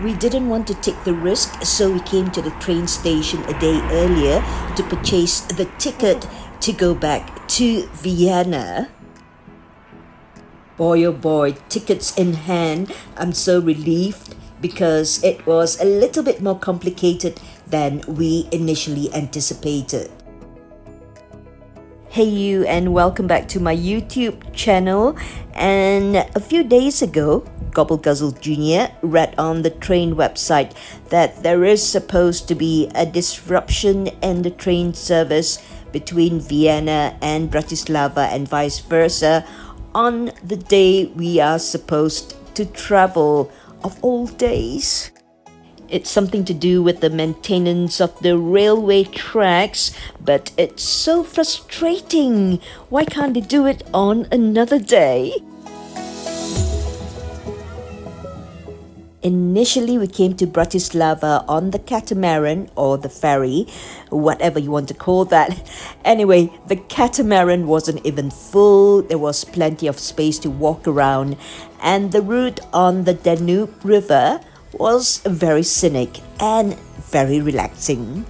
We didn't want to take the risk, so we came to the train station a day earlier to purchase the ticket to go back to Vienna. Boy oh boy, tickets in hand, I'm so relieved because it was a little bit more complicated than we initially anticipated. Hey you, and welcome back to my YouTube channel. And a few days ago, Gobble Guzzle Jr. read on the train website that there is supposed to be a disruption in the train service between Vienna and Bratislava and vice versa on the day we are supposed to travel, of all days. It's something to do with the maintenance of the railway tracks, but it's so frustrating. Why can't they do it on another day? Initially, we came to Bratislava on the catamaran or the ferry, whatever you want to call that. Anyway, the catamaran wasn't even full. There was plenty of space to walk around, and the route on the Danube River was very scenic and very relaxing.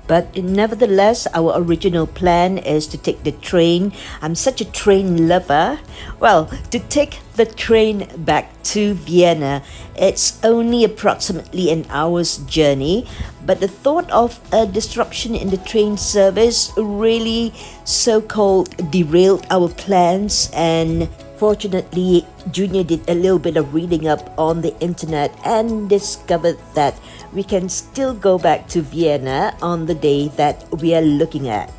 But nevertheless, our original plan is to take the train. I'm such a train lover. Well, to take the train back to Vienna, it's only approximately an hour's journey. But the thought of a disruption in the train service really so-called derailed our plans, and fortunately, Junior did a little bit of reading up on the internet and discovered that we can still go back to Vienna on the day that we are looking at.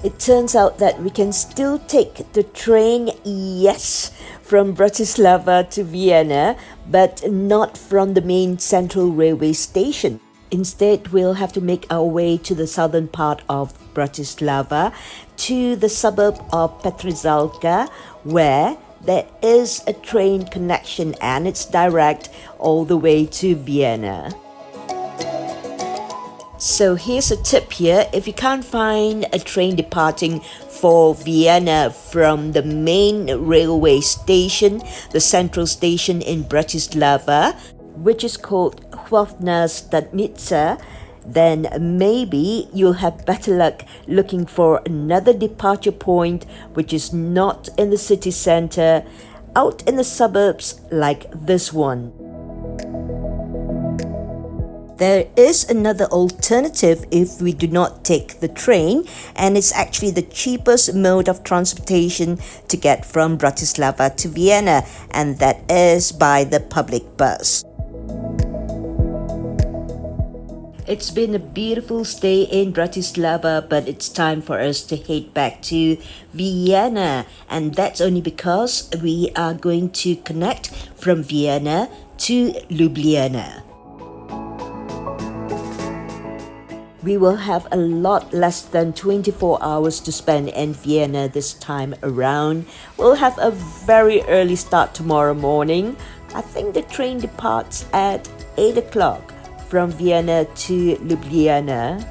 It turns out that we can still take the train, yes, from Bratislava to Vienna, but not from the main central railway station. Instead, we'll have to make our way to the southern part of Bratislava, to the suburb of Petrizalka, where there is a train connection and it's direct all the way to Vienna. So here's a tip here: if you can't find a train departing for Vienna from the main railway station, the central station in Bratislava, which is called Hlavna Stanice, then maybe you'll have better luck looking for another departure point which is not in the city center, out in the suburbs like this one. There is another alternative if we do not take the train, and it's actually the cheapest mode of transportation to get from Bratislava to Vienna, and that is by the public bus. It's been a beautiful stay in Bratislava, but it's time for us to head back to Vienna, and that's only because we are going to connect from Vienna to Ljubljana. We will have a lot less than 24 hours to spend in Vienna this time around. We'll have a very early start tomorrow morning. I think the train departs at 8 o'clock from Vienna to Ljubljana.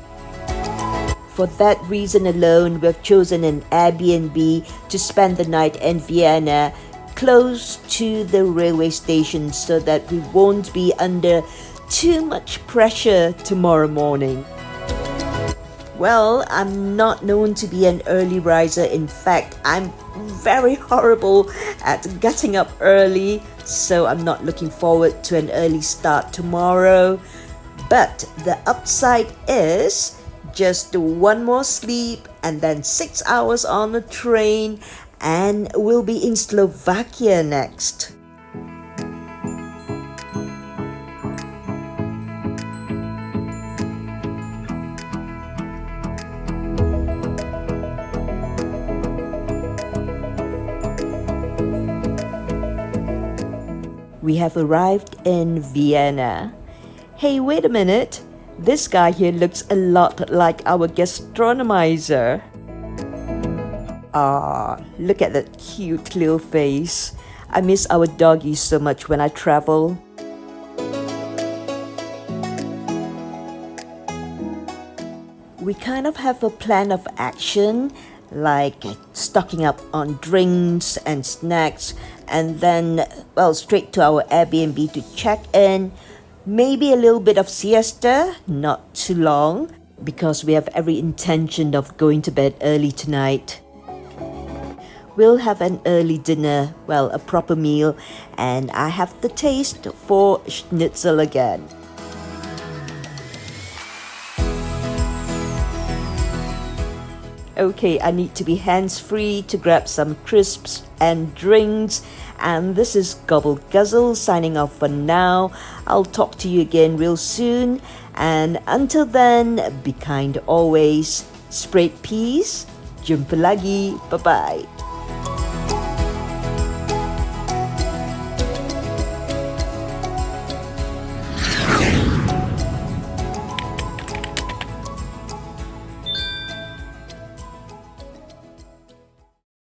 For that reason alone, we've chosen an Airbnb to spend the night in Vienna, close to the railway station, so that we won't be under too much pressure tomorrow morning. Well, I'm not known to be an early riser. In fact, I'm very horrible at getting up early, so I'm not looking forward to an early start tomorrow. But the upside is just one more sleep and then 6 hours on the train, and we'll be in Slovakia next. We have arrived in Vienna. Hey, wait a minute. This guy here looks a lot like our gastronomizer. Ah, look at that cute little face. I miss our doggies so much when I travel. We kind of have a plan of action, like stocking up on drinks and snacks, and then, well, straight to our Airbnb to check in. Maybe a little bit of siesta, not too long, because we have every intention of going to bed early tonight. We'll have an early dinner, well, a proper meal, and I have the taste for schnitzel again. Okay, I need to be hands-free to grab some crisps and drinks. And this is Gobble Guzzle signing off for now. I'll talk to you again real soon. And until then, be kind always. Spread peace. Jumpa lagi. Bye-bye.